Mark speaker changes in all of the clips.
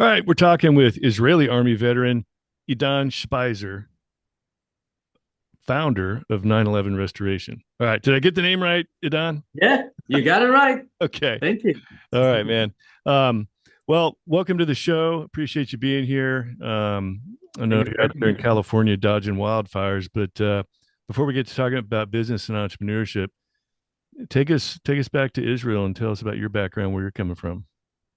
Speaker 1: All right, we're talking with Israeli Army veteran Idan Shpizear, founder of 9/11 Restoration. All right, did I get the name right, Idan?
Speaker 2: Yeah, you got it right.
Speaker 1: Okay.
Speaker 2: Thank you.
Speaker 1: All right, man. Um, well, welcome to the show. Appreciate you being here. I know
Speaker 2: Thank you
Speaker 1: you're
Speaker 2: for
Speaker 1: out
Speaker 2: having
Speaker 1: there in
Speaker 2: me.
Speaker 1: California dodging wildfires, but before we get to talking about business and entrepreneurship, take us back to Israel and tell us about your background, where you're coming from.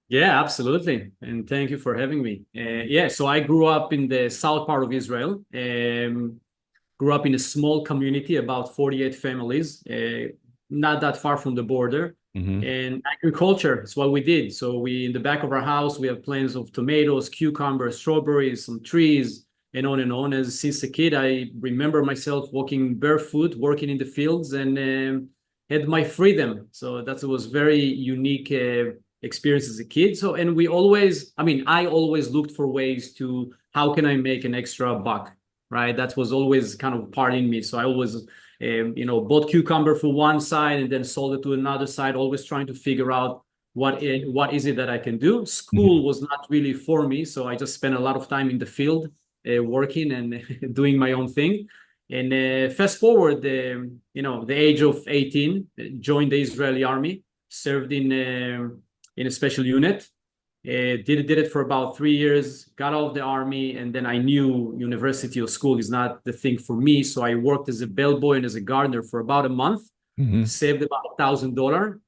Speaker 2: Yeah, absolutely. And thank you for having me. Yeah, so I grew up in the south part of Israel. Grew up in a small community, about 48 families, not that far from the border.
Speaker 1: Hmm.
Speaker 2: And agriculture is what we did. So in the back of our house, we have plants of tomatoes, cucumbers, strawberries, some trees, and on and on. As since a kid, I remember myself walking barefoot, working in the fields, and had my freedom. So that was very unique experience as a kid. So, and I always looked for ways to how can I make an extra buck, right? That was always kind of part in me. So I always, bought cucumber for one side and then sold it to another side, always trying to figure out what is it that I can do.
Speaker 1: Hmm.
Speaker 2: School was not really for me, so I just spent a lot of time in the field, working and doing my own thing. And fast forward, the age of 18, joined the Israeli army, served in a special unit. Did it for about 3 years, got out of the army, and then I knew university or school is not the thing for me. So I worked as a bellboy and as a gardener for about a month,
Speaker 1: Hmm.
Speaker 2: saved about $1,000,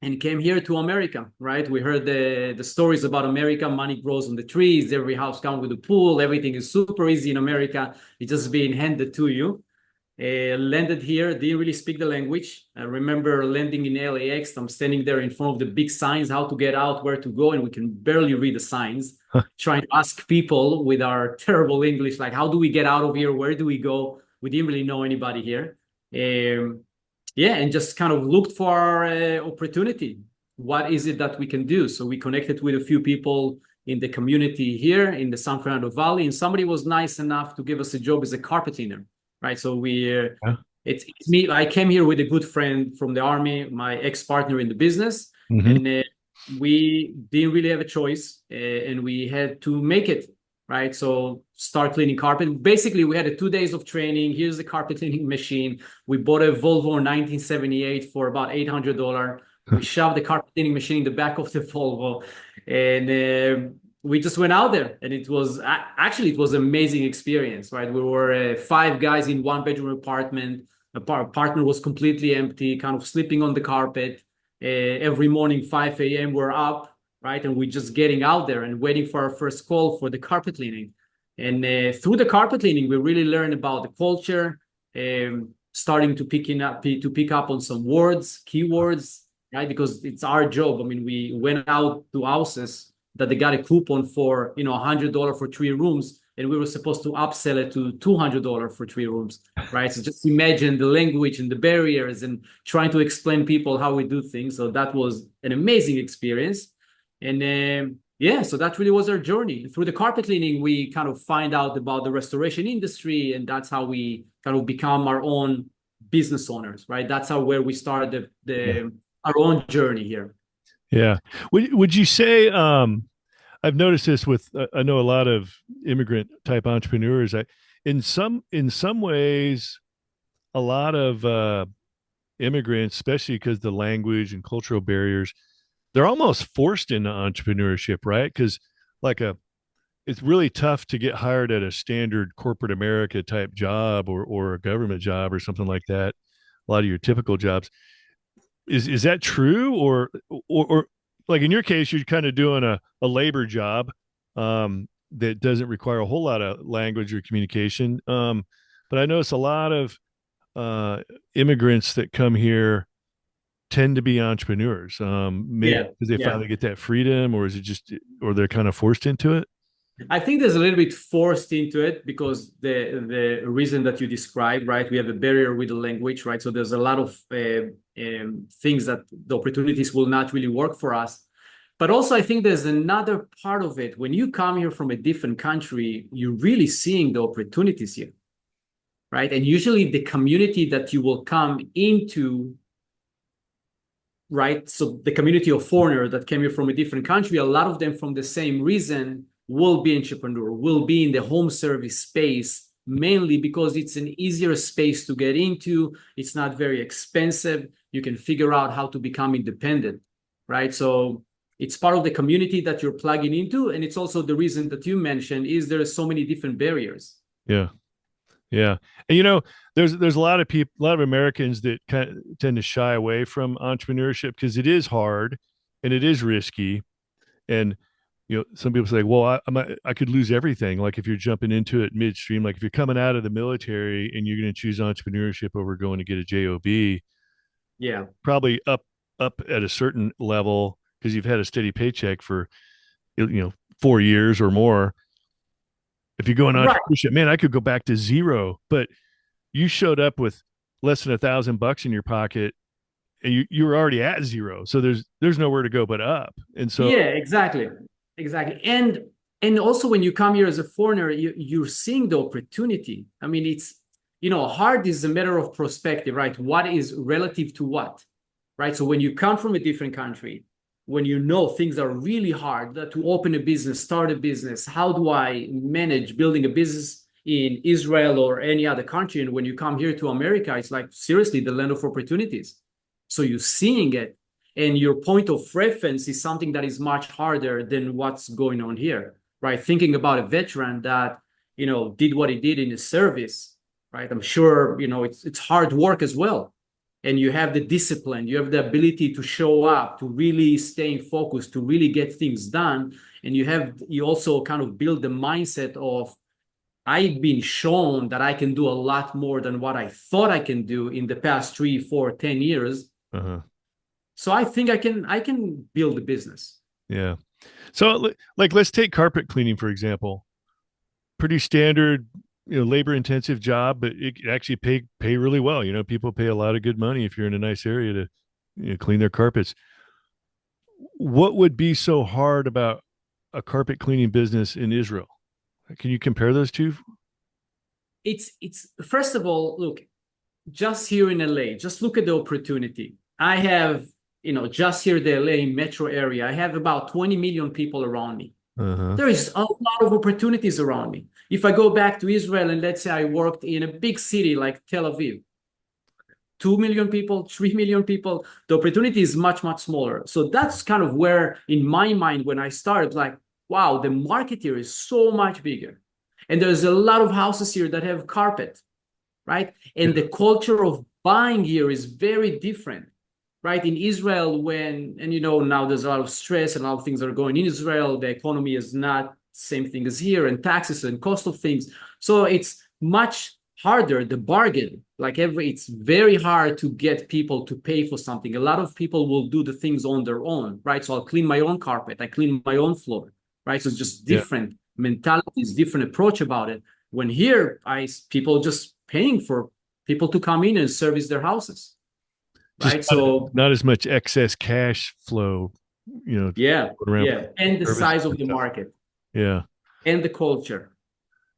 Speaker 2: and came here to America, right? We heard the stories about America. Money grows on the trees. Every house comes with a pool. Everything is super easy in America. It's just being handed to you. Landed here, didn't really speak the language. I remember landing in LAX. I'm standing there in front of the big signs, how to get out, where to go, and we can barely read the signs. Trying to ask people with our terrible English, like, how do we get out of here? Where do we go? We didn't really know anybody here. Um, yeah, and just kind of looked for opportunity. What is it that we can do? So we connected with a few people in the community here in the San Fernando Valley, and somebody was nice enough to give us a job as a carpet cleaner, right? So it's me. I came here with a good friend from the army, my ex-partner in the business,
Speaker 1: Hmm.
Speaker 2: and we didn't really have a choice, and we had to make it, right? So start cleaning carpet. Basically, we had 2 days of training. Here's the carpet cleaning machine. We bought a Volvo 1978 for about $800. We shoved the carpet cleaning machine in the back of the Volvo, and we just went out there, and it was an amazing experience, right? We were five guys in one bedroom apartment. A partner was completely empty, kind of sleeping on the carpet. Every morning, 5 a.m., we're up, right? And we're just getting out there and waiting for our first call for the carpet cleaning. And through the carpet cleaning, we really learned about the culture, starting to pick up on some words, keywords, right? Because it's our job. I mean, we went out to houses that they got a coupon for, $100 for 3 rooms, and we were supposed to upsell it to $200 for 3 rooms, right? So just imagine the language and the barriers and trying to explain people how we do things. So that was an amazing experience. And yeah, so that really was our journey. Through the carpet cleaning, we kind of find out about the restoration industry, and that's how we kind of become our own business owners, right? That's how where we started
Speaker 1: Yeah.
Speaker 2: the our own journey here.
Speaker 1: Yeah. Would you say I've noticed this with I know a lot of immigrant type entrepreneurs. In some ways, a lot of immigrants, especially because the language and cultural barriers, they're almost forced into entrepreneurship, right? Because like a it's really tough to get hired at a standard corporate America type job or a government job or something like that. A lot of your typical jobs. Is that true or like in your case you're kind of doing a labor job that doesn't require a whole lot of language or communication, but I notice a lot of uh immigrants that come here tend to be entrepreneurs, maybe
Speaker 2: Yeah,
Speaker 1: because they
Speaker 2: yeah.
Speaker 1: finally get that freedom, or is it just or they're kind of forced into it.
Speaker 2: I think there's a little bit forced into it because the reason that you described, right? We have a barrier with the language, right? So there's a lot of things that the opportunities will not really work for us. But also, I think there's another part of it. When you come here from a different country, you're really seeing the opportunities here, right? And usually, the community that you will come into right? So the community of foreigners that came here from a different country, a lot of them from the same reason will be entrepreneur, will be in the home service space, mainly because it's an easier space to get into. It's not very expensive. You can figure out how to become independent, right? So it's part of the community that you're plugging into. And it's also the reason that you mentioned is there are so many different barriers.
Speaker 1: Yeah. Yeah. And there's a lot of people, a lot of Americans that kind of tend to shy away from entrepreneurship because it is hard and it is risky. And some people say, well, I could lose everything. Like if you're jumping into it midstream, like if you're coming out of the military and you're going to choose entrepreneurship over going to get a job,
Speaker 2: Yeah.
Speaker 1: probably up at a certain level because you've had a steady paycheck for 4 years or more. If you go in
Speaker 2: Right.
Speaker 1: entrepreneurship, man, I could go back to zero, but you showed up with less than $1,000 in your pocket and you were already at zero. So there's nowhere to go but up. And so,
Speaker 2: Yeah, exactly. Exactly. And also when you come here as a foreigner, you're seeing the opportunity. I mean, it's, hard is a matter of perspective, right? What is relative to what, right? So when you come from a different country, when you know things are really hard to open a business, start a business, how do I manage building a business in Israel or any other country? And when you come here to America, it's like seriously the land of opportunities. So you're seeing it, and your point of reference is something that is much harder than what's going on here, right? Thinking about a veteran that did what he did in his service, right? I'm sure it's hard work as well, and you have the discipline, you have the ability to show up, to really stay focused, to really get things done, and you also kind of build the mindset of I've been shown that I can do a lot more than what I thought I can do in the past 3, 4, 10 years.
Speaker 1: uh-huh.
Speaker 2: So I think I can build a business.
Speaker 1: Yeah. So like let's take carpet cleaning for example. Pretty standard, labor intensive job, but it actually pay really well. People pay a lot of good money if you're in a nice area to clean their carpets. What would be so hard about a carpet cleaning business in Israel? Can you compare those two?
Speaker 2: It's first of all, look, just here in LA, just look at the opportunity. I have, just here the LA metro area, I have about 20 million people around me.
Speaker 1: Uh-huh.
Speaker 2: There is a lot of opportunities around me. If I go back to Israel and let's say I worked in a big city like Tel Aviv, 2 million people, 3 million people, the opportunity is much, much smaller. So that's kind of where, in my mind, when I started, like, wow, the market here is so much bigger. And there's a lot of houses here that have carpet, right? And the culture of buying here is very different, right? In Israel, now there's a lot of stress and a lot of things that are going in Israel. The economy is not the same thing as here, and taxes and cost of things. So it's much harder, the bargain. It's very hard to get people to pay for something. A lot of people will do the things on their own, right? So I'll clean my own carpet, I clean my own floor, right? So it's just
Speaker 1: Yeah.
Speaker 2: different mentalities, different approach about it. When here, people just paying for people to come in and service their houses,
Speaker 1: Just
Speaker 2: right? So
Speaker 1: not as much excess cash flow,
Speaker 2: yeah,
Speaker 1: around
Speaker 2: yeah, and the
Speaker 1: services
Speaker 2: size of
Speaker 1: and
Speaker 2: the
Speaker 1: stuff.
Speaker 2: market
Speaker 1: Yeah.
Speaker 2: and the culture,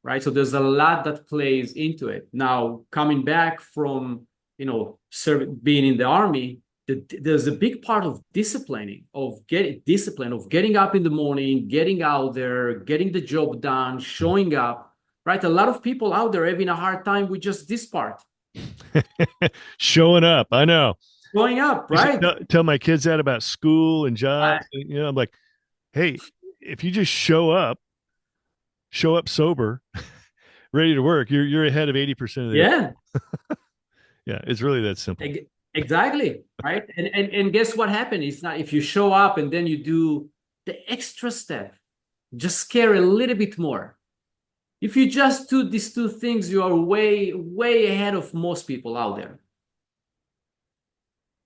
Speaker 2: right? So there's a lot that plays into it. Now, coming back from being in the army, there's a big part of getting up in the morning, getting out there, getting the job done, showing up, right? A lot of people out there having a hard time with just this part.
Speaker 1: Showing up. I know.
Speaker 2: Showing up,
Speaker 1: I used
Speaker 2: right?
Speaker 1: to tell my kids that about school and
Speaker 2: I,
Speaker 1: jobs. I'm like, hey, if you just show up sober, ready to work, you're ahead of 80% of the.
Speaker 2: yeah,
Speaker 1: Yeah, it's really that simple.
Speaker 2: exactly, right? And guess what happened? It's not if you show up and then you do the extra step, just care a little bit more. If you just do these two things, you are way, way ahead of most people out there,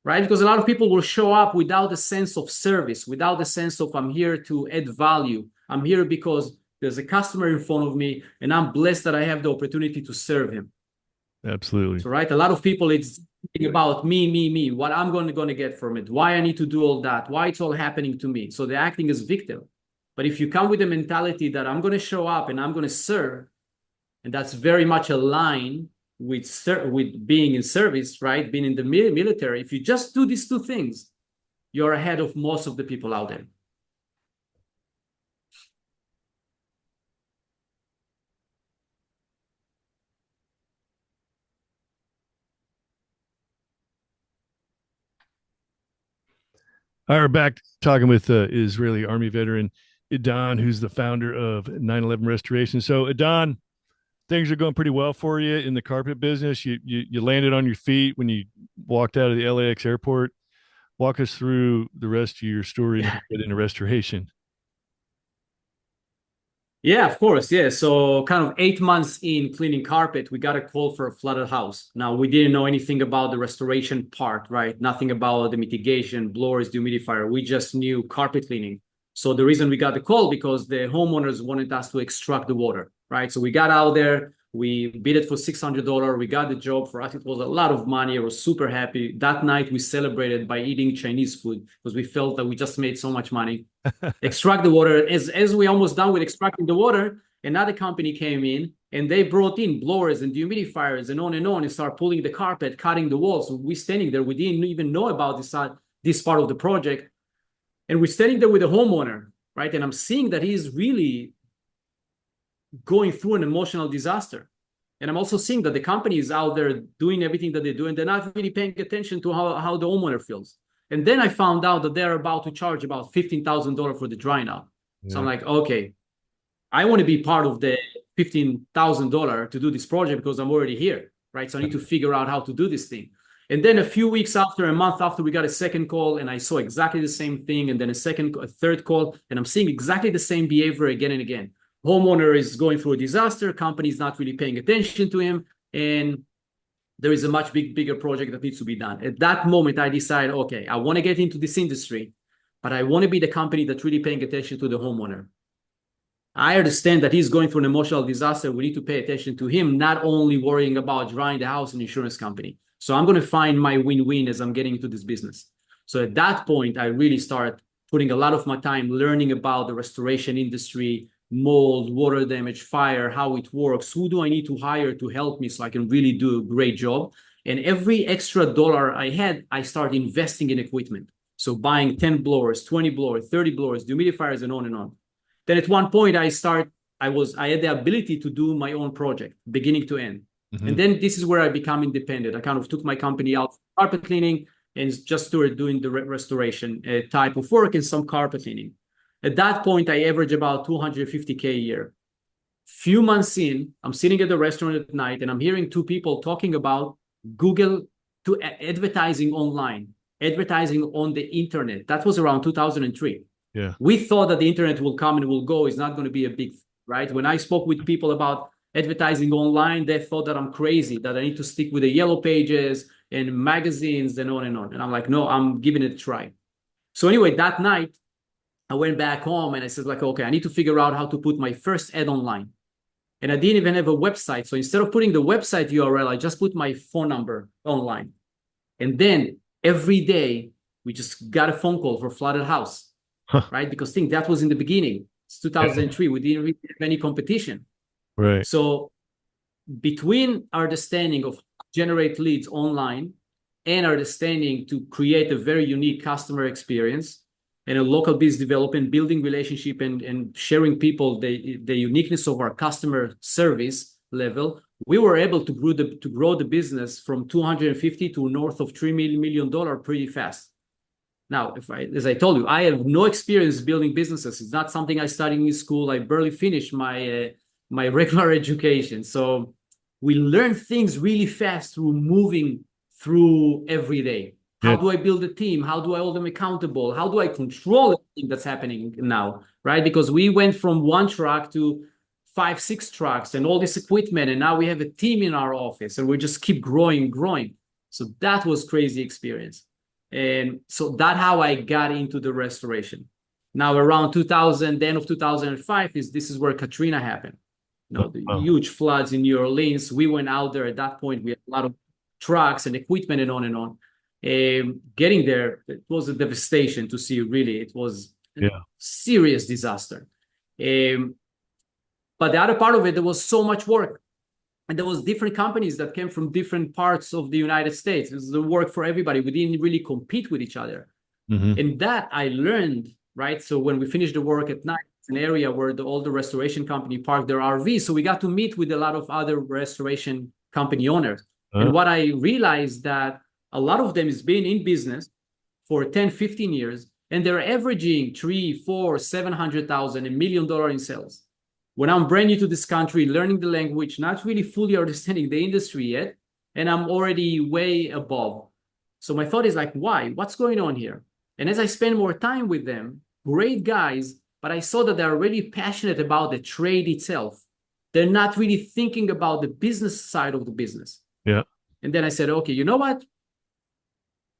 Speaker 2: right? Because a lot of people will show up without a sense of service, without a sense of I'm here to add value. I'm here because there's a customer in front of me and I'm blessed that I have the opportunity to serve him.
Speaker 1: Absolutely.
Speaker 2: So, right, a lot of people, it's thinking about me, what I'm going to get from it, why I need to do all that, why it's all happening to me. So they're acting as victim. But if you come with a mentality that I'm going to show up and I'm going to serve, and that's very much aligned with being in service, right? Being in the military. If you just do these two things, you're ahead of most of the people out there.
Speaker 1: All right, we're back talking with Israeli Army veteran Idan, who's the founder of 9/11 Restoration. So, Idan, things are going pretty well for you in the carpet business. You landed on your feet when you walked out of the LAX airport. Walk us through the rest of your story and get into restoration.
Speaker 2: Yeah, of course. Yeah. So kind of 8 months in cleaning carpet, we got a call for a flooded house. Now we didn't know anything about the restoration part, right? Nothing about the mitigation, blowers, dehumidifier. We just knew carpet cleaning. So the reason we got the call because the homeowners wanted us to extract the water, right? So we got out there, we bid it for $600. We got the job. For us, it was a lot of money. I was super happy. That night we celebrated by eating Chinese food because we felt that we just made so much money. Extract the water. As we almost done with extracting the water, another company came in and they brought in blowers and dehumidifiers and start pulling the carpet, cutting the walls. So we standing there, we didn't even know about this part of the project, and we're standing there with the homeowner, right? And I'm seeing that he's really going through an emotional disaster, and I'm also seeing that the company is out there doing everything that they do, and they're not really paying attention to how the homeowner feels. And then I found out that they're about to charge about $15,000 for the dry now. Yeah. So I'm like, okay, I want to be part of the $15,000 to do this project because I'm already here, right? So I need to figure out how to do this thing. And then a month after, we got a second call and I saw exactly the same thing. And then a third call, and I'm seeing exactly the same behavior again and again. Homeowner is going through a disaster. Company is not really paying attention to him. And there is a much bigger project that needs to be done. At that moment, I decided, okay, I want to get into this industry, but I want to be the company that's really paying attention to the homeowner. I understand that he's going through an emotional disaster. We need to pay attention to him, not only worrying about drying the house and insurance company. So I'm going to find my win-win as I'm getting into this business. So at that point, I really start putting a lot of my time learning about the restoration industry, mold, water damage, fire, how it works, who do I need to hire to help me so I can really do a great job. And every extra dollar I had, I started investing in equipment. So buying 10 blowers, 20 blowers, 30 blowers, dehumidifiers, and on and on. Then at one point I had the ability to do my own project, beginning to end. Mm-hmm. And then this is where I become independent. I kind of took my company out for carpet cleaning and just started doing the restoration type of work and some carpet cleaning. At that point, I average about $250K a year. Few months in, I'm sitting at the restaurant at night and I'm hearing two people talking about Google to advertising online, advertising on the internet. That was around 2003. Yeah. We thought that the internet will come and will go. It's not going to be a big, right? When I spoke with people about advertising online, they thought that I'm crazy, that I need to stick with the yellow pages and magazines and on and on. And I'm like, no, I'm giving it a try. So anyway, that night, I went back home and I said, like, okay, I need to figure out how to put my first ad online. And I didn't even have a website. So instead of putting the website URL, I just put my phone number online. And then every day, we just got a phone call for flooded house, right? Because think that was in the beginning. It's 2003. We didn't really have any competition. Right. So between our understanding of generate leads online and our understanding to create a very unique customer experience, and a local business development, building relationship and sharing people the uniqueness of our customer service level, we were able to grow the business from 250 to north of $3 million pretty fast. Now, as I told you, I have no experience building businesses. It's not something I studied in school. I barely finished my regular education. So we learn things really fast through moving through every day. How do I build a team? How do I hold them accountable? How do I control everything that's happening now, right? Because we went from one truck to 5, 6 trucks and all this equipment, and now we have a team in our office, and we just keep growing. So that was crazy experience. And so that's how I got into the restoration. Now around 2000, the end of 2005, this is where Katrina happened. The huge floods in New Orleans. We went out there at that point. We had a lot of trucks and equipment and on and on. Getting there, it was a devastation to see. Really, it was a serious disaster. But the other part of it, there was so much work, and there was different companies that came from different parts of the United States. It was the work for everybody. We didn't really compete with each other.
Speaker 1: Hmm.
Speaker 2: And that I learned, right? So when we finished the work at night, it's an area where all the restoration company parked their RVs. So we got to meet with a lot of other restoration company owners. And what I realized that a lot of them has been in business for 10, 15 years, and they're averaging 3, 4, 700,000, $1 million in sales. When I'm brand new to this country, learning the language, not really fully understanding the industry yet, and I'm already way above. So my thought is like, why? What's going on here? And as I spend more time with them, great guys, but I saw that they're really passionate about the trade itself. They're not really thinking about the business side of the business.
Speaker 1: Yeah.
Speaker 2: And then I said, okay, you know what?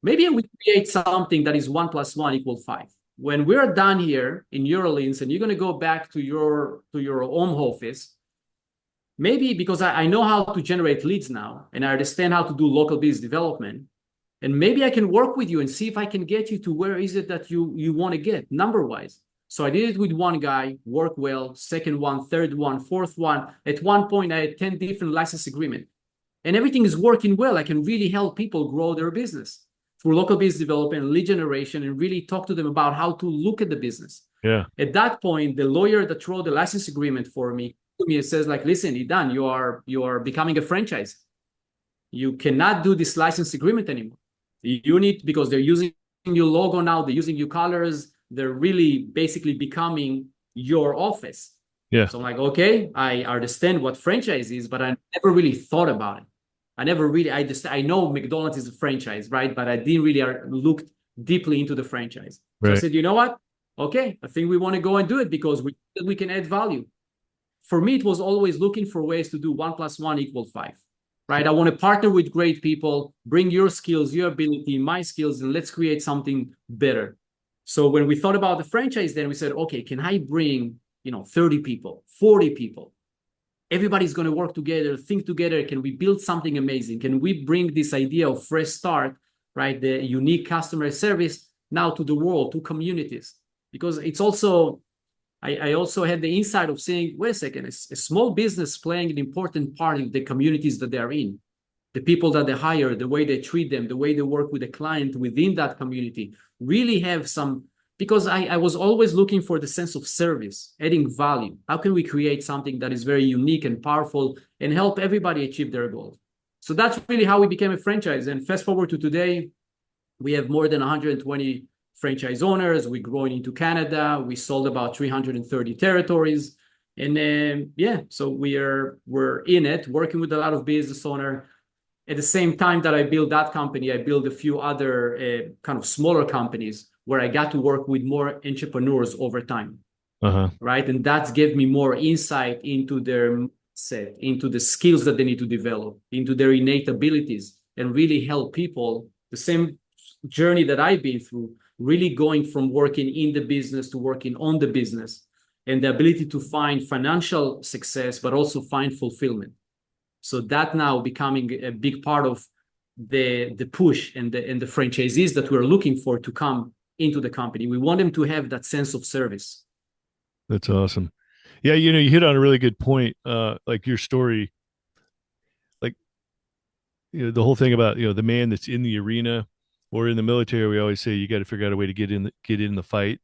Speaker 2: Maybe we create something that is 1 + 1 = 5. When we're done here in New Orleans and you're going to go back to your home office, maybe because I know how to generate leads now and I understand how to do local business development, and maybe I can work with you and see if I can get you to where is it that you want to get number wise. So I did it with one guy, worked well, second one, third one, fourth one. At one point, I had 10 different license agreements. And everything is working well. I can really help people grow their business through local business development, lead generation, and really talk to them about how to look at the business.
Speaker 1: Yeah.
Speaker 2: At that point, the lawyer that wrote the license agreement for me to me, it says like, listen, Idan, you are becoming a franchise. You cannot do this license agreement anymore. You need, because they're using your logo now, they're using your colors, they're really basically becoming your office.
Speaker 1: Yeah.
Speaker 2: So I'm like, okay, I understand what franchise is, but I never really thought about it. I know McDonald's is a franchise, right? But I didn't really look deeply into the franchise. So I
Speaker 1: Right.
Speaker 2: said, you know what? Okay, I think we want to go and do it because we can add value. For me, it was always looking for ways to do 1 + 1 = 5, right? I want to partner with great people, bring your skills, your ability, my skills, and let's create something better. So when we thought about the franchise, then we said, okay, can I bring 30 people, 40 people? Everybody's going to work together, think together. Can we build something amazing? Can we bring this idea of fresh start, right? The unique customer service now to the world, to communities? Because it's also, I also had the insight of saying, wait a second, a small business playing an important part in the communities that they're in, the people that they hire, the way they treat them, the way they work with the client within that community, really have some, because I was always looking for the sense of service, adding value. How can we create something that is very unique and powerful and help everybody achieve their goals? So that's really how we became a franchise. And fast forward to today, we have more than 120 franchise owners. We're growing into Canada. We sold about 330 territories. And yeah, so we're in it, working with a lot of business owners. At the same time that I built that company, I built a few other kind of smaller companies where I got to work with more entrepreneurs over time,
Speaker 1: Uh-huh.
Speaker 2: right? And that gave me more insight into their set, into the skills that they need to develop, into their innate abilities, and really help people the same journey that I've been through, really going from working in the business to working on the business, and the ability to find financial success, but also find fulfillment. So that now becoming a big part of the push and the franchisees that we're looking for to come into the company. We want them to have that sense of service.
Speaker 1: That's awesome. Yeah, you hit on a really good point. Like your story, like the whole thing about the man that's in the arena or in the military. We always say you got to figure out a way to get in the fight.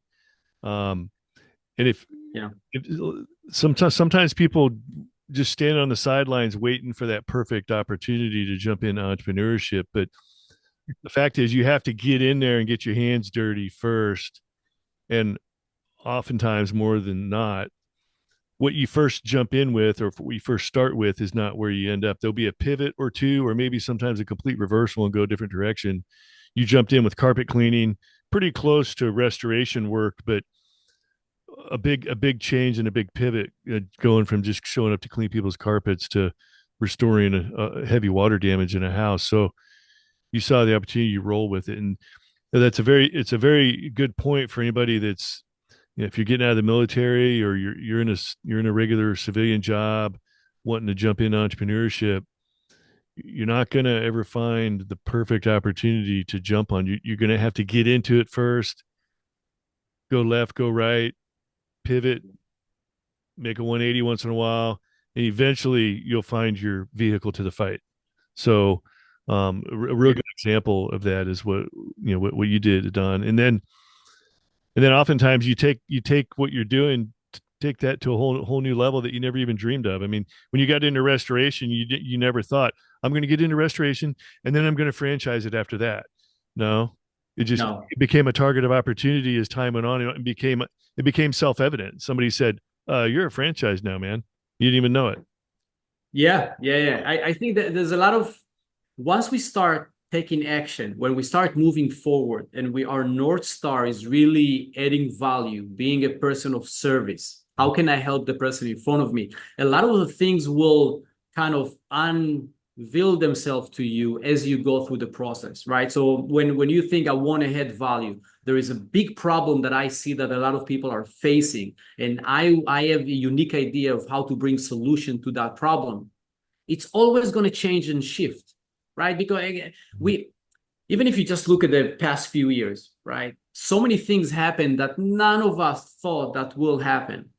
Speaker 1: Um, and
Speaker 2: Yeah.
Speaker 1: if sometimes people just stand on the sidelines waiting for that perfect opportunity to jump into entrepreneurship, but the fact is you have to get in there and get your hands dirty first, and oftentimes more than not what you first jump in with or what you first start with is not where you end up. There'll be a pivot or two, or maybe sometimes a complete reversal and go a different direction. You jumped in with carpet cleaning, pretty close to restoration work, but a big change and a big pivot, going from just showing up to clean people's carpets to restoring a heavy water damage in a house. So you saw the opportunity, you roll with it, and it's a very good point for anybody that's if you're getting out of the military or you're in a regular civilian job wanting to jump into entrepreneurship. You're not going to ever find the perfect opportunity to jump on. You're going to have to get into it first, go left, go right, pivot, make a 180 once in a while, and eventually you'll find your vehicle to the fight. So A real good example of that is what you did, Don. And then oftentimes you take what you're doing, take that to a whole new level that you never even dreamed of. I mean, when you got into restoration, you never thought, I'm going to get into restoration and then I'm going to franchise it after that. No,
Speaker 2: No.
Speaker 1: it became a target of opportunity as time went on, and it became self-evident. Somebody said, "You're a franchise now, man. You didn't even know it."
Speaker 2: Yeah, yeah, yeah. I think that there's a lot of once we start taking action, when we start moving forward, and our North Star is really adding value, being a person of service. How can I help the person in front of me? A lot of the things will kind of unveil themselves to you as you go through the process, right? So when you think I want to add value, there is a big problem that I see that a lot of people are facing, and I have a unique idea of how to bring solution to that problem. It's always going to change and shift, right? Because we, even if you just look at the past few years, right? So many things happen that none of us thought that will happen,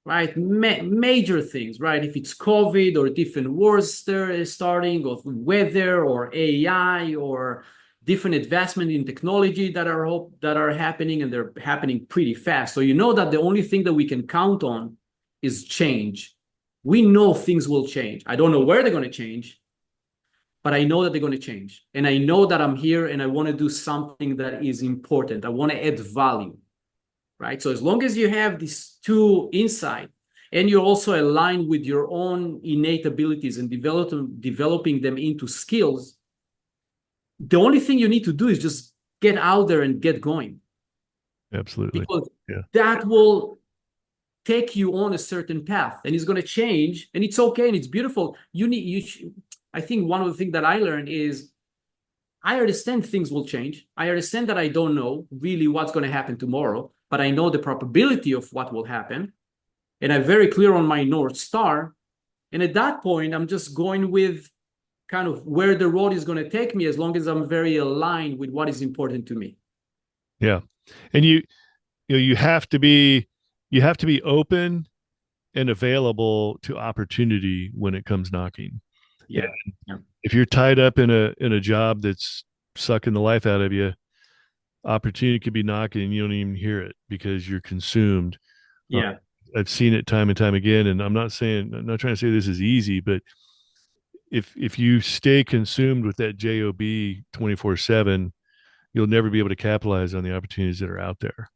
Speaker 2: right? Major things, right? If it's COVID or different wars starting, or weather or AI or different advancement in technology that are happening, and they're happening pretty fast. So you know that the only thing that we can count on is change. We know things will change. I don't know where they're going to change, but I know that they're going to change. And I know that I'm here and I want to do something that is important. I want to add value, right? So as long as you have these two insight, and you're also aligned with your own innate abilities and developing them into skills, the only thing you need to do is just get out there and get going.
Speaker 1: Absolutely.
Speaker 2: Because
Speaker 1: Yeah.
Speaker 2: that will take you on a certain path, and it's going to change, and it's okay and it's beautiful. I think one of the things that I learned is I understand things will change. I understand that I don't know really what's going to happen tomorrow, but I know the probability of what will happen. And I'm very clear on my North Star. And at that point, I'm just going with kind of where the road is going to take me, as long as I'm very aligned with what is important to me.
Speaker 1: Yeah. And you have to be open and available to opportunity when it comes knocking. And
Speaker 2: Yeah. Yeah.
Speaker 1: if you're tied up in a job that's sucking the life out of you, opportunity could be knocking and you don't even hear it because you're consumed. Uh,
Speaker 2: Yeah.
Speaker 1: I've seen it time and time again, and I'm not trying to say this is easy, but if you stay consumed with that job 24/7, you'll never be able to capitalize on the opportunities that are out there.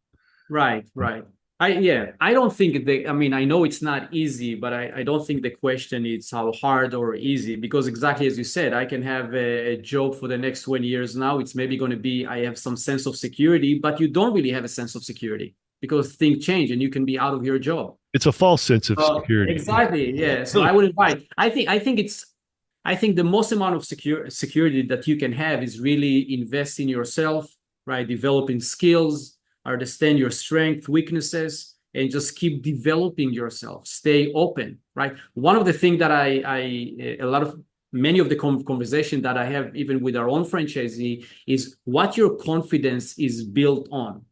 Speaker 2: Right, right. I don't think I mean, I know it's not easy, but I don't think the question is how hard or easy, because exactly as you said, I can have a job for the next 20 years now. It's maybe going to be, I have some sense of security, but you don't really have a sense of security because things change and you can be out of your job.
Speaker 1: It's a false sense of security.
Speaker 2: Exactly. Yeah. So I would invite, I think the most amount of security that you can have is really invest in yourself, right? Developing skills, understand your strength, weaknesses, and just keep developing yourself. Stay open, right? One of the things that many of the conversation that I have even with our own franchisee is what your confidence is built on,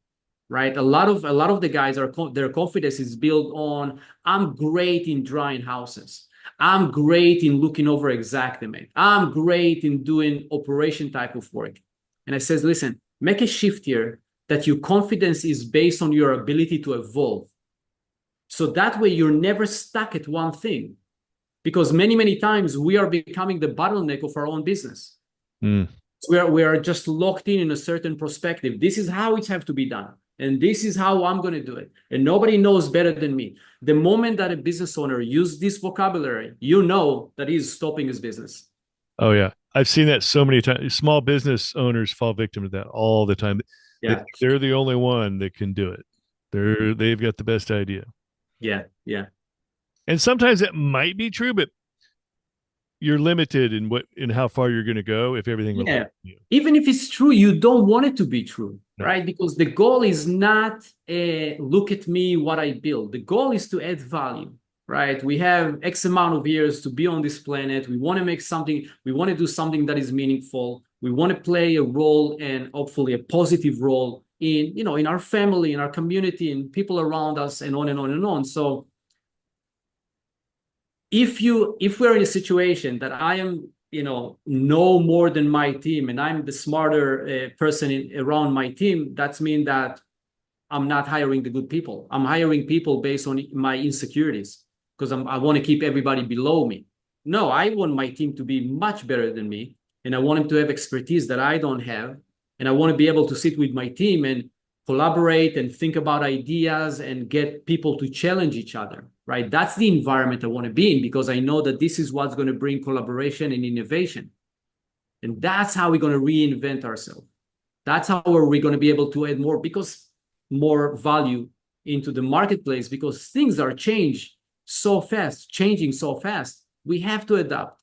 Speaker 2: right? A lot of the guys their confidence is built on, I'm great in drying houses. I'm great in looking over Xactimate. I'm great in doing operation type of work. And I says, listen, make a shift here that your confidence is based on your ability to evolve. So that way you're never stuck at one thing. Because many, many times we are becoming the bottleneck of our own business.
Speaker 1: Mm.
Speaker 2: We are just locked in a certain perspective. This is how it has to be done. And this is how I'm going to do it. And nobody knows better than me. The moment that a business owner uses this vocabulary, you know that he's stopping his business.
Speaker 1: Oh yeah, I've seen that so many times. Small business owners fall victim to that all the time. They
Speaker 2: Yeah.
Speaker 1: think they're the only one that can do it. They've got the best idea,
Speaker 2: Yeah. Yeah.
Speaker 1: and sometimes that might be true, but you're limited in how far you're going to go if everything relies
Speaker 2: Yeah.
Speaker 1: on you.
Speaker 2: Even if it's true, you don't want it to be true,
Speaker 1: No.
Speaker 2: right? Because the goal is not look at me, what I build. The goal is to add value, right? We have X amount of years to be on this planet. We want to make something, we want to do something that is meaningful. We want to play a role, and hopefully a positive role in our family, in our community, and people around us, and on and on and on. So if we're in a situation that I am know more than my team, and I'm the smarter person around my team, that's mean that I'm not hiring the good people. I'm hiring people based on my insecurities because I want to keep everybody below me. No, I want my team to be much better than me, and I want them to have expertise that I don't have, and I want to be able to sit with my team and collaborate and think about ideas and get people to challenge each other, right? That's the environment I want to be in because I know that this is what's going to bring collaboration and innovation. And that's how we're going to reinvent ourselves. That's how we're going to be able to add more value into the marketplace because things are changing so fast. We have to adapt.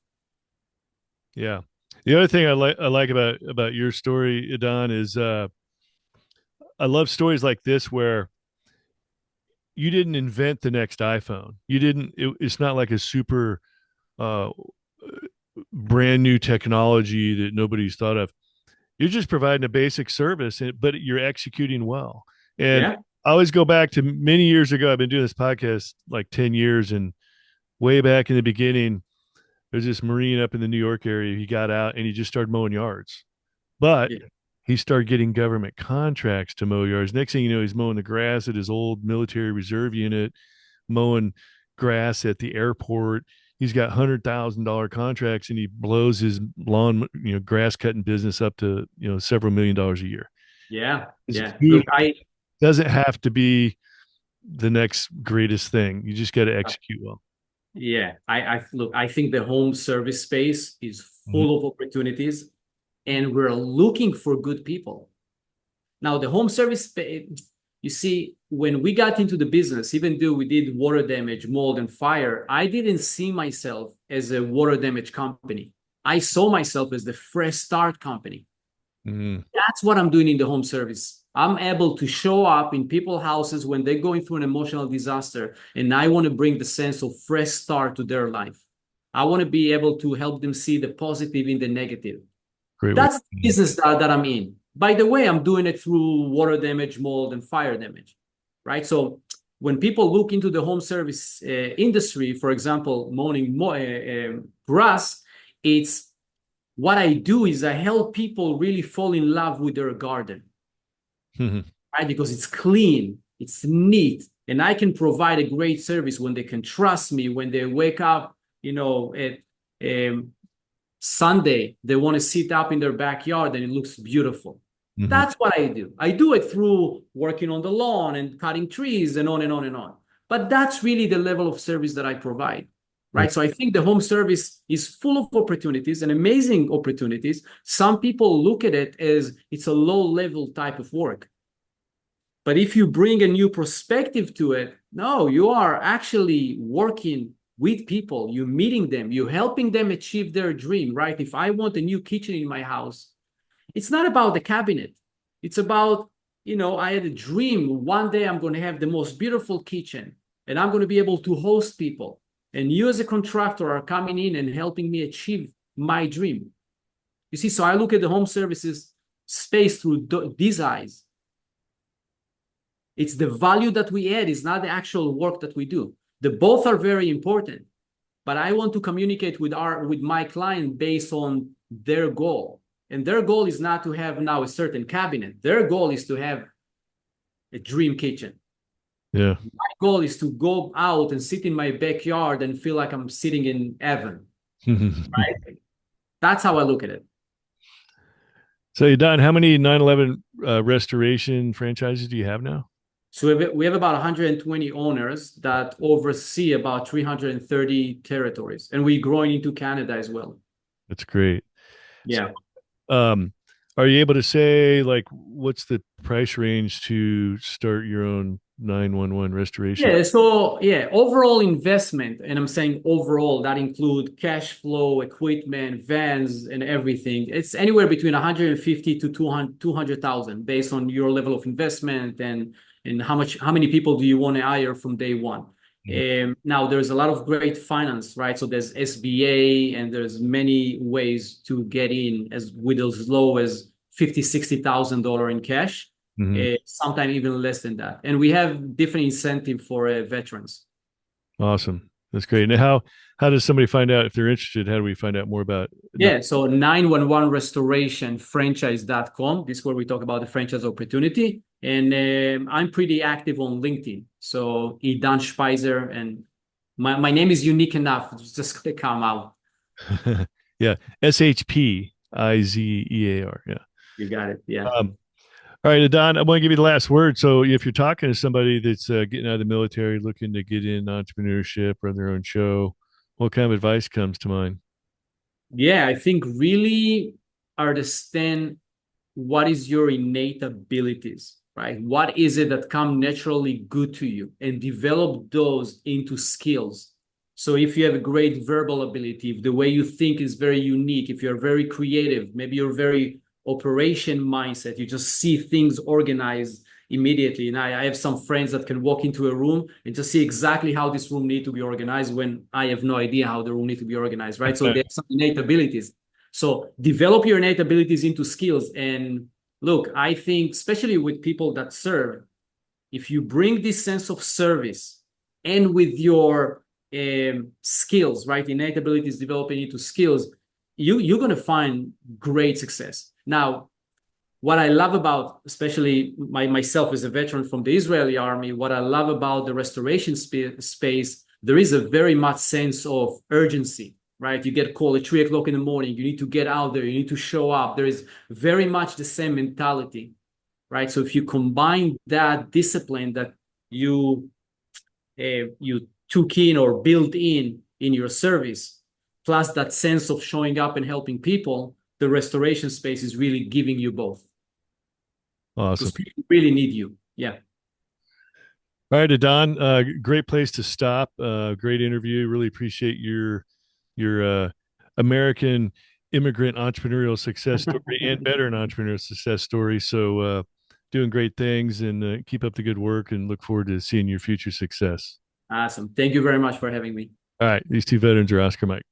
Speaker 1: Yeah. The other thing I like about your story, Idan, is I love stories like this where you didn't invent the next iPhone. You didn't. It's not like a super uh, brand new technology that nobody's thought of. You're just providing a basic service, but you're executing well. And
Speaker 2: Yeah.
Speaker 1: I always go back to many years ago. I've been doing this podcast like 10 years, and way back in the beginning, there's this Marine up in the New York area. He got out and he just started mowing yards. But
Speaker 2: Yeah.
Speaker 1: he started getting government contracts to mow yards. Next thing you know, he's mowing the grass at his old military reserve unit, mowing grass at the airport. He's got $100,000 contracts, and he blows his lawn, grass cutting business up to several $1 million a year.
Speaker 2: Yeah.
Speaker 1: It's
Speaker 2: Yeah.
Speaker 1: huge.
Speaker 2: Look, I
Speaker 1: Doesn't have to be the next greatest thing. You just got to execute well.
Speaker 2: yeah, I look, I think the home service space is
Speaker 1: Mhm.
Speaker 2: full of opportunities and we're looking for good people. Now, the home service space, you see, when we got into the business, even though we did water damage, mold, and fire, I didn't see myself as a water damage company. I saw myself as the fresh start company.
Speaker 1: Mhm.
Speaker 2: That's what I'm doing in the home service. I'm able to show up in people's houses when they're going through an emotional disaster, and I want to bring the sense of fresh start to their life. I want to be able to help them see the positive in the negative.
Speaker 1: Great way.
Speaker 2: That's the business that I'm in. By the way, I'm doing it through water damage, mold, and fire damage, right? So when people look into the home service industry, for example, mowing grass, it's what I do is I help people really fall in love with their garden,
Speaker 1: Mhm.
Speaker 2: right? Because it's clean, it's neat, and I can provide a great service when they can trust me, when they wake up, at Sunday, they want to sit up in their backyard and it looks beautiful.
Speaker 1: Mhm.
Speaker 2: That's what I do. I do it through working on the lawn and cutting trees and on and on and on. But that's really the level of service that I provide,
Speaker 1: Yeah.
Speaker 2: right? So I think the home service is full of opportunities and amazing opportunities. Some people look at it as it's a low level type of work. But if you bring a new perspective to it, no, you are actually working with people, you're meeting them, you're helping them achieve their dream, right? If I want a new kitchen in my house, it's not about the cabinet. It's about, I had a dream. One day I'm going to have the most beautiful kitchen and I'm going to be able to host people. And you as a contractor are coming in and helping me achieve my dream. You see, so I look at the home services space through these eyes. It's the value that we add, is not the actual work that we do. The both are very important, but I want to communicate with my client based on their goal. And their goal is not to have now a certain cabinet. Their goal is to have a dream kitchen.
Speaker 1: Yeah.
Speaker 2: My goal is to go out and sit in my backyard and feel like I'm sitting in heaven. Right? That's how I look at it.
Speaker 1: So, Don, how many 9/11 restoration franchises do you have now?
Speaker 2: So we have about 120 owners that oversee about 330 territories, and we're growing into Canada as well.
Speaker 1: That's great. So,
Speaker 2: Yeah.
Speaker 1: um, are you able to say like what's the price range to start your own 911 restoration?
Speaker 2: Yeah, so yeah, overall investment, and I'm saying overall, that include cash flow, equipment, vans, and everything. It's anywhere between 150 to 200,000 based on your level of investment and how many people do you want to hire from day one.
Speaker 1: Mhm.
Speaker 2: Now there's a lot of great finance, right? So there's SBA and there's many ways to get in as with as low as 50, $60,000 in cash,
Speaker 1: Mhm.
Speaker 2: sometimes even less than that. And we have different incentive for veterans.
Speaker 1: Awesome. That's great. Now, how does somebody find out if they're interested? How do we find out more about? Not,
Speaker 2: Yeah, so 911 restoration franchise.com. This is where we talk about the franchise opportunity. And I'm pretty active on LinkedIn. So Idan Shpizear, and my name is unique enough. It's just going to come out.
Speaker 1: yeah, Shpizear. Yeah.
Speaker 2: You got it. Yeah.
Speaker 1: All right, Adon, I want to give you the last word. So, if you're talking to somebody that's getting out of the military, looking to get in entrepreneurship, run their own show, what kind of advice comes to mind?
Speaker 2: Yeah, I think really understand what is your innate abilities, right? What is it that come naturally good to you and develop those into skills. So if you have a great verbal ability, if the way you think is very unique, if you're very creative, maybe you're very operation mindset, you just see things organized immediately. And I have some friends that can walk into a room and just see exactly how this room need to be organized when I have no idea how the room need to be organized, right? So there's some innate abilities. So develop your innate abilities into skills. And look, I think, especially with people that serve, if you bring this sense of service and with your skills, right, innate abilities developing into skills, you're going to find great success. Now, what I love about, especially myself as a veteran from the Israeli army, what I love about the restoration space, there is a very much sense of urgency, right? You get called at 3 o'clock in the morning. You need to get out there. You need to show up. There is very much the same mentality, right? So if you combine that discipline that you took in or built in your service, plus that sense of showing up and helping people, the restoration space is really giving you both.
Speaker 1: Awesome.
Speaker 2: Because people really need you. Yeah.
Speaker 1: All right, Adon, great place to stop. Great interview. Really appreciate your American immigrant entrepreneurial success story and veteran entrepreneurial success story. So, doing great things and keep up the good work and look forward to seeing your future success.
Speaker 2: Awesome. Thank you very much for having me.
Speaker 1: All right, these two veterans are Oscar Mike.